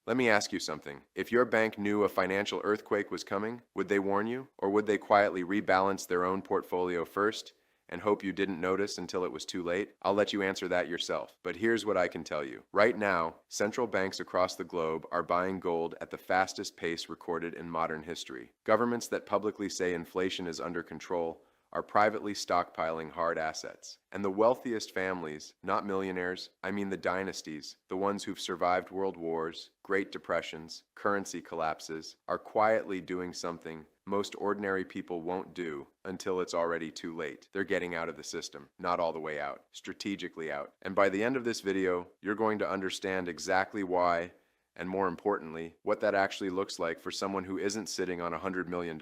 Let me ask you something. If your bank knew a financial earthquake was coming, would they warn you? Or would they quietly rebalance their own portfolio first and hope you didn't notice until it was too late? I'll let you answer that yourself. But here's what I can tell you. Right now, central banks across the globe are buying gold at the fastest pace recorded in modern history. Governments that publicly say inflation is under control are privately stockpiling hard assets. And the wealthiest families, not millionaires, I mean the dynasties, the ones who've survived world wars, Great Depressions, currency collapses, are quietly doing something most ordinary people won't do until it's already too late. They're getting out of the system, not all the way out, strategically out. And by the end of this video, you're going to understand exactly why, and more importantly, what that actually looks like for someone who isn't sitting on $100 million.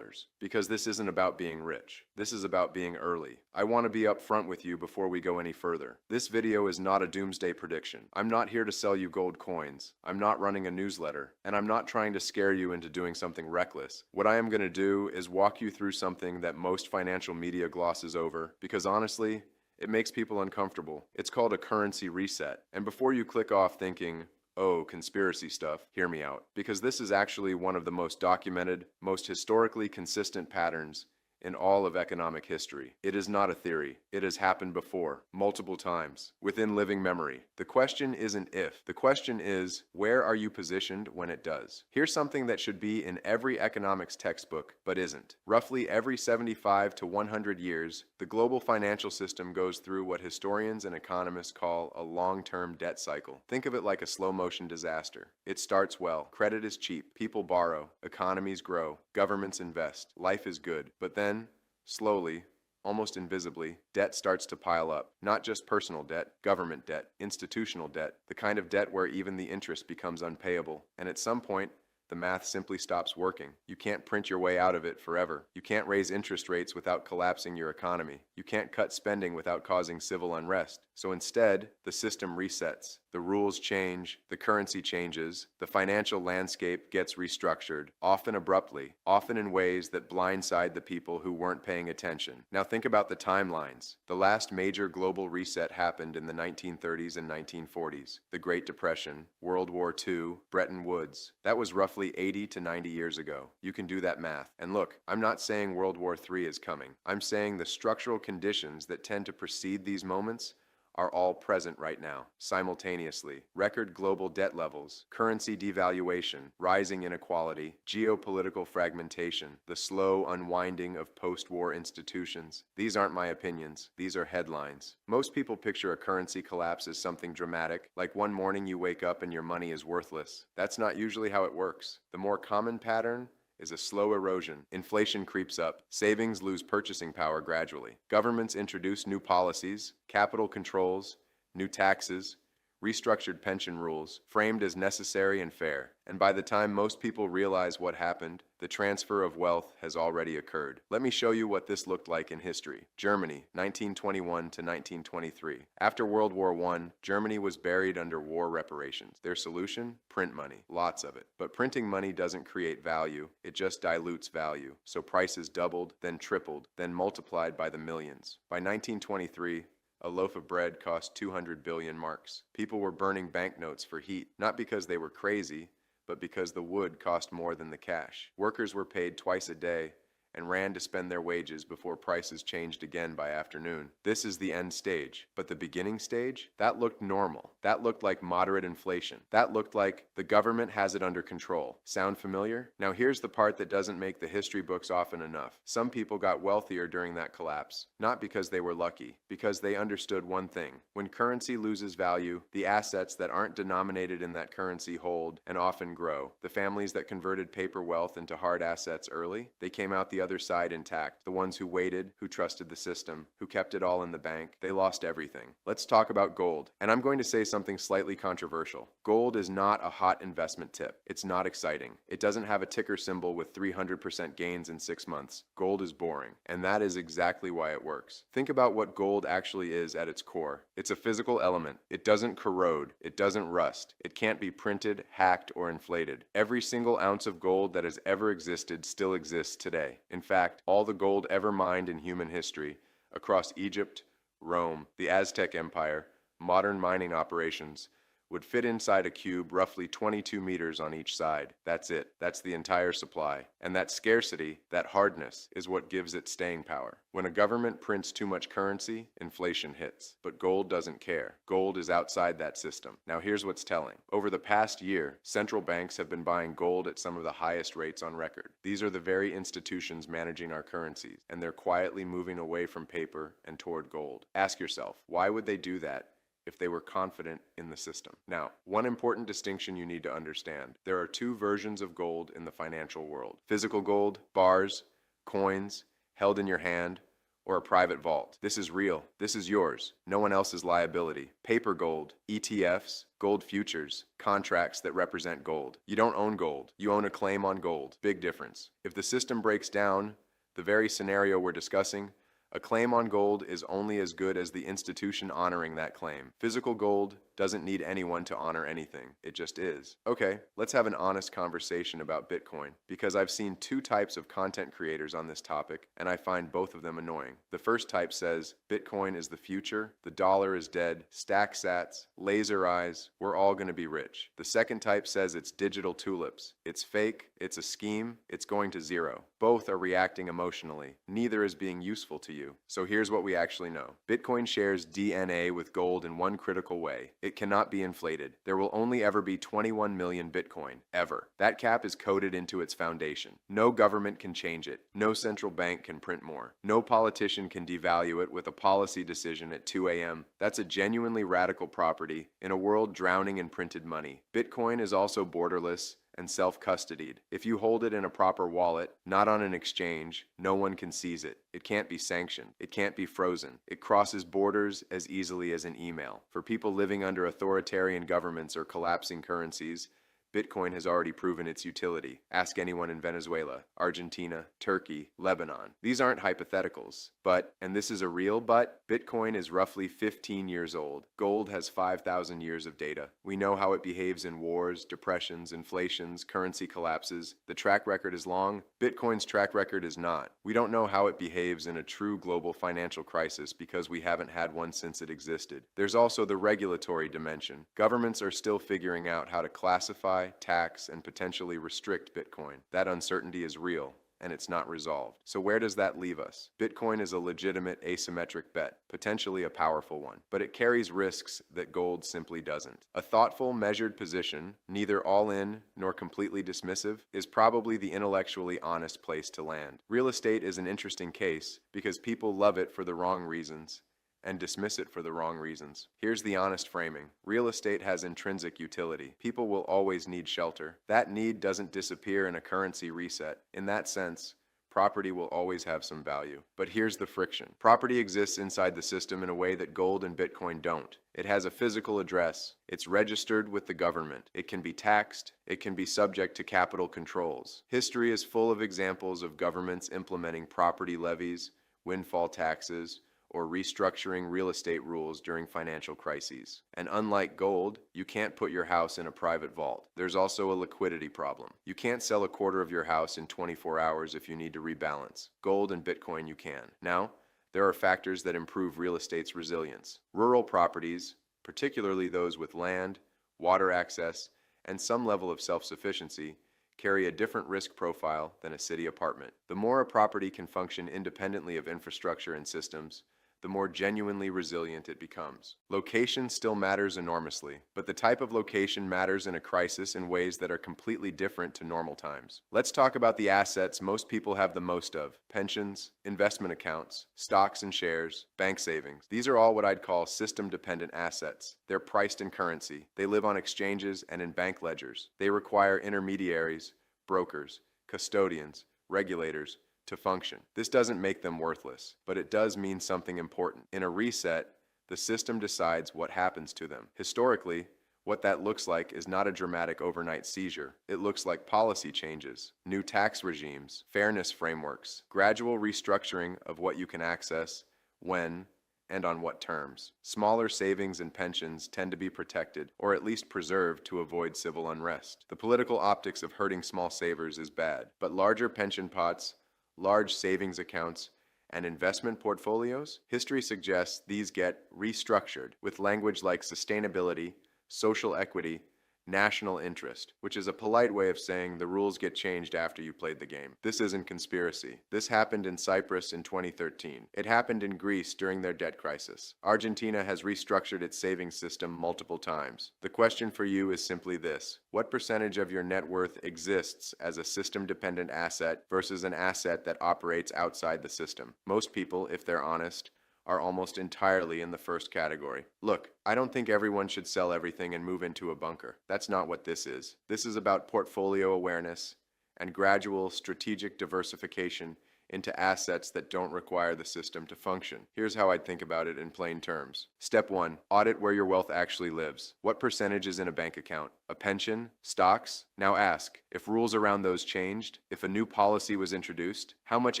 Because this isn't about being rich. This is about being early. I want to be upfront with you before we go any further. This video is not a doomsday prediction. I'm not here to sell you gold coins. I'm not running a newsletter. And I'm not trying to scare you into doing something reckless. What I am going to do is walk you through something that most financial media glosses over, because honestly, it makes people uncomfortable. It's called a currency reset. And before you click off thinking, oh, conspiracy stuff, hear me out. Because this is actually one of the most documented, most historically consistent patterns in all of economic history. It is not a theory. It has happened before, multiple times, within living memory. The question isn't if. The question is, where are you positioned when it does? Here's something that should be in every economics textbook, but isn't. Roughly every 75 to 100 years, the global financial system goes through what historians and economists call a long-term debt cycle. Think of it like a slow-motion disaster. It starts well. Credit is cheap. People borrow. Economies grow. Governments invest. Life is good. But then, slowly, almost invisibly, debt starts to pile up. Not just personal debt, government debt, institutional debt, the kind of debt where even the interest becomes unpayable. And at some point, the math simply stops working. You can't print your way out of it forever. You can't raise interest rates without collapsing your economy. You can't cut spending without causing civil unrest. So instead, the system resets. The rules change, the currency changes, the financial landscape gets restructured, often abruptly, often in ways that blindside the people who weren't paying attention. Now think about the timelines. The last major global reset happened in the 1930s and 1940s. The Great Depression, World War II, Bretton Woods. That was roughly 80 to 90 years ago. You can do that math. And look, I'm not saying World War III is coming. I'm saying the structural conditions that tend to precede these moments are all present right now, simultaneously. Record global debt levels, currency devaluation, rising inequality, geopolitical fragmentation, the slow unwinding of post-war institutions. These aren't my opinions. These are headlines. Most people picture a currency collapse as something dramatic, like one morning you wake up and your money is worthless. That's not usually how it works. The more common pattern is a slow erosion. Inflation creeps up. Savings lose purchasing power gradually. Governments introduce new policies, capital controls, new taxes, restructured pension rules, framed as necessary and fair. And by the time most people realize what happened, the transfer of wealth has already occurred. Let me show you what this looked like in history. Germany, 1921 to 1923. After World War I, Germany was buried under war reparations. Their solution? Print money. Lots of it. But printing money doesn't create value, it just dilutes value. So prices doubled, then tripled, then multiplied by the millions. By 1923, a loaf of bread cost 200 billion marks. People were burning banknotes for heat, not because they were crazy, but because the wood cost more than the cash. Workers were paid twice a day and ran to spend their wages before prices changed again by afternoon. This is the end stage. But the beginning stage? That looked normal. That looked like moderate inflation. That looked like the government has it under control. Sound familiar? Now here's the part that doesn't make the history books often enough. Some people got wealthier during that collapse. Not because they were lucky, because they understood one thing. When currency loses value, the assets that aren't denominated in that currency hold and often grow. The families that converted paper wealth into hard assets early, they came out the other side intact. The ones who waited, who trusted the system, who kept it all in the bank, they lost everything. Let's talk about gold. And I'm going to say something slightly controversial. Gold is not a hot investment tip. It's not exciting. It doesn't have a ticker symbol with 300% gains in 6 months. Gold is boring. And that is exactly why it works. Think about what gold actually is at its core. It's a physical element. It doesn't corrode. It doesn't rust. It can't be printed, hacked, or inflated. Every single ounce of gold that has ever existed still exists today. In fact, all the gold ever mined in human history, across Egypt, Rome, the Aztec Empire, modern mining operations, would fit inside a cube roughly 22 meters on each side. That's it. That's the entire supply. And that scarcity, that hardness, is what gives it staying power. When a government prints too much currency, inflation hits. But gold doesn't care. Gold is outside that system. Now here's what's telling. Over the past year, central banks have been buying gold at some of the highest rates on record. These are the very institutions managing our currencies, and they're quietly moving away from paper and toward gold. Ask yourself, why would they do that if they were confident in the system? Now, one important distinction you need to understand. There are two versions of gold in the financial world. Physical gold, bars, coins, held in your hand, or a private vault. This is real. This is yours. No one else's liability. Paper gold, ETFs, gold futures, contracts that represent gold. You don't own gold. You own a claim on gold. Big difference. If the system breaks down, the very scenario we're discussing, a claim on gold is only as good as the institution honoring that claim. Physical gold doesn't need anyone to honor anything. It just is. Okay, let's have an honest conversation about Bitcoin, because I've seen two types of content creators on this topic, and I find both of them annoying. The first type says, Bitcoin is the future, the dollar is dead, stack sats, laser eyes, we're all gonna be rich. The second type says it's digital tulips. It's fake, it's a scheme, it's going to zero. Both are reacting emotionally. Neither is being useful to you. So here's what we actually know. Bitcoin shares DNA with gold in one critical way. It cannot be inflated. There will only ever be 21 million Bitcoin, ever. That cap is coded into its foundation. No government can change it. No central bank can print more. No politician can devalue it with a policy decision at 2 a.m. That's a genuinely radical property in a world drowning in printed money. Bitcoin is also borderless and self-custodied. If you hold it in a proper wallet, not on an exchange, no one can seize it. It can't be sanctioned. It can't be frozen. It crosses borders as easily as an email. For people living under authoritarian governments or collapsing currencies, Bitcoin has already proven its utility. Ask anyone in Venezuela, Argentina, Turkey, Lebanon. These aren't hypotheticals. But, and this is a real but, Bitcoin is roughly 15 years old. Gold has 5,000 years of data. We know how it behaves in wars, depressions, inflations, currency collapses. The track record is long. Bitcoin's track record is not. We don't know how it behaves in a true global financial crisis because we haven't had one since it existed. There's also the regulatory dimension. Governments are still figuring out how to classify, tax, and potentially restrict Bitcoin. That uncertainty is real, and it's not resolved. So where does that leave us? Bitcoin is a legitimate asymmetric bet, potentially a powerful one, but it carries risks that gold simply doesn't. A thoughtful, measured position, neither all in nor completely dismissive, is probably the intellectually honest place to land. Real estate is an interesting case because people love it for the wrong reasons and dismiss it for the wrong reasons. Here's the honest framing. Real estate has intrinsic utility. People will always need shelter. That need doesn't disappear in a currency reset. In that sense, property will always have some value. But here's the friction. Property exists inside the system in a way that gold and Bitcoin don't. It has a physical address. It's registered with the government. It can be taxed. It can be subject to capital controls. History is full of examples of governments implementing property levies, windfall taxes, or restructuring real estate rules during financial crises. And unlike gold, you can't put your house in a private vault. There's also a liquidity problem. You can't sell a quarter of your house in 24 hours if you need to rebalance. Gold and Bitcoin you can. Now, there are factors that improve real estate's resilience. Rural properties, particularly those with land, water access, and some level of self-sufficiency, carry a different risk profile than a city apartment. The more a property can function independently of infrastructure and systems, the more genuinely resilient it becomes. Location still matters enormously, but the type of location matters in a crisis in ways that are completely different to normal times. Let's talk about the assets most people have the most of: pensions, investment accounts, stocks and shares, bank savings. These are all what I'd call system-dependent assets. They're priced in currency. They live on exchanges and in bank ledgers. They require intermediaries, brokers, custodians, regulators, to function. This doesn't make them worthless, but it does mean something important. In a reset, the system decides what happens to them. Historically, what that looks like is not a dramatic overnight seizure. It looks like policy changes, new tax regimes, fairness frameworks, gradual restructuring of what you can access, when, and on what terms. Smaller savings and pensions tend to be protected, or at least preserved, to avoid civil unrest. The political optics of hurting small savers is bad, but larger pension pots, large savings accounts, and investment portfolios, history suggests these get restructured with language like sustainability, social equity, national interest, which is a polite way of saying the rules get changed after you played the game. This isn't conspiracy. This happened in Cyprus in 2013. It happened in Greece during their debt crisis. Argentina has restructured its savings system multiple times. The question for you is simply this: what percentage of your net worth exists as a system-dependent asset versus an asset that operates outside the system? Most people, if they're honest, are almost entirely in the first category. Look, I don't think everyone should sell everything and move into a bunker. That's not what this is. This is about portfolio awareness and gradual strategic diversification into assets that don't require the system to function. Here's how I'd think about it in plain terms. Step 1. Audit where your wealth actually lives. What percentage is in a bank account? A pension? Stocks? Now ask, if rules around those changed, if a new policy was introduced, how much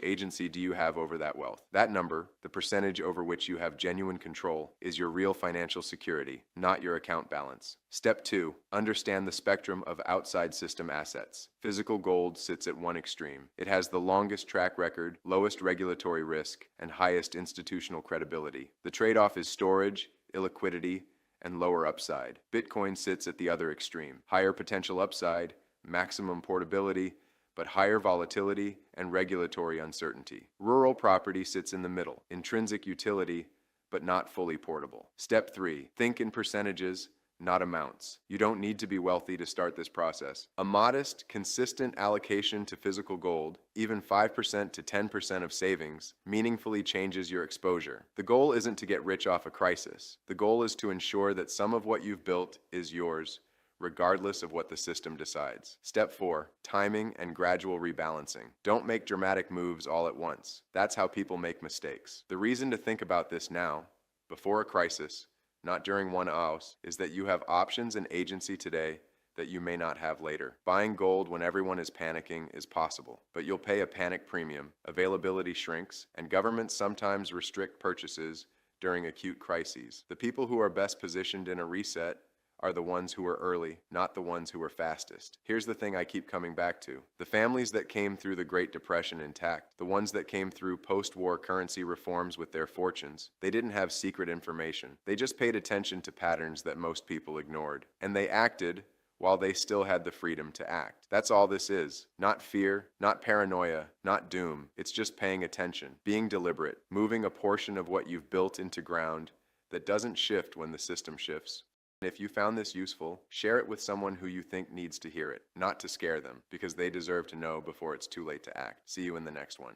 agency do you have over that wealth? That number, the percentage over which you have genuine control, is your real financial security, not your account balance. Step 2. Understand the spectrum of outside system assets. Physical gold sits at one extreme. It has the longest track record, lowest regulatory risk, and highest institutional credibility. The trade-off is storage, illiquidity, and lower upside. Bitcoin sits at the other extreme. Higher potential upside, maximum portability, but higher volatility and regulatory uncertainty. Rural property sits in the middle. Intrinsic utility, but not fully portable. Step 3. Think in percentages, not amounts. You don't need to be wealthy to start this process. A modest, consistent allocation to physical gold, even 5% to 10% of savings, meaningfully changes your exposure. The goal isn't to get rich off a crisis. The goal is to ensure that some of what you've built is yours, regardless of what the system decides. Step 4. Timing and gradual rebalancing. Don't make dramatic moves all at once. That's how people make mistakes. The reason to think about this now, before a crisis, not during one house, is that you have options and agency today that you may not have later. Buying gold when everyone is panicking is possible, but you'll pay a panic premium, availability shrinks, and governments sometimes restrict purchases during acute crises. The people who are best positioned in a reset are the ones who are early, not the ones who are fastest. Here's the thing I keep coming back to. The families that came through the Great Depression intact, the ones that came through post-war currency reforms with their fortunes, they didn't have secret information. They just paid attention to patterns that most people ignored. And they acted while they still had the freedom to act. That's all this is. Not fear, not paranoia, not doom. It's just paying attention, being deliberate, moving a portion of what you've built into ground that doesn't shift when the system shifts. If you found this useful, share it with someone who you think needs to hear it, not to scare them, because they deserve to know before it's too late to act. See you in the next one.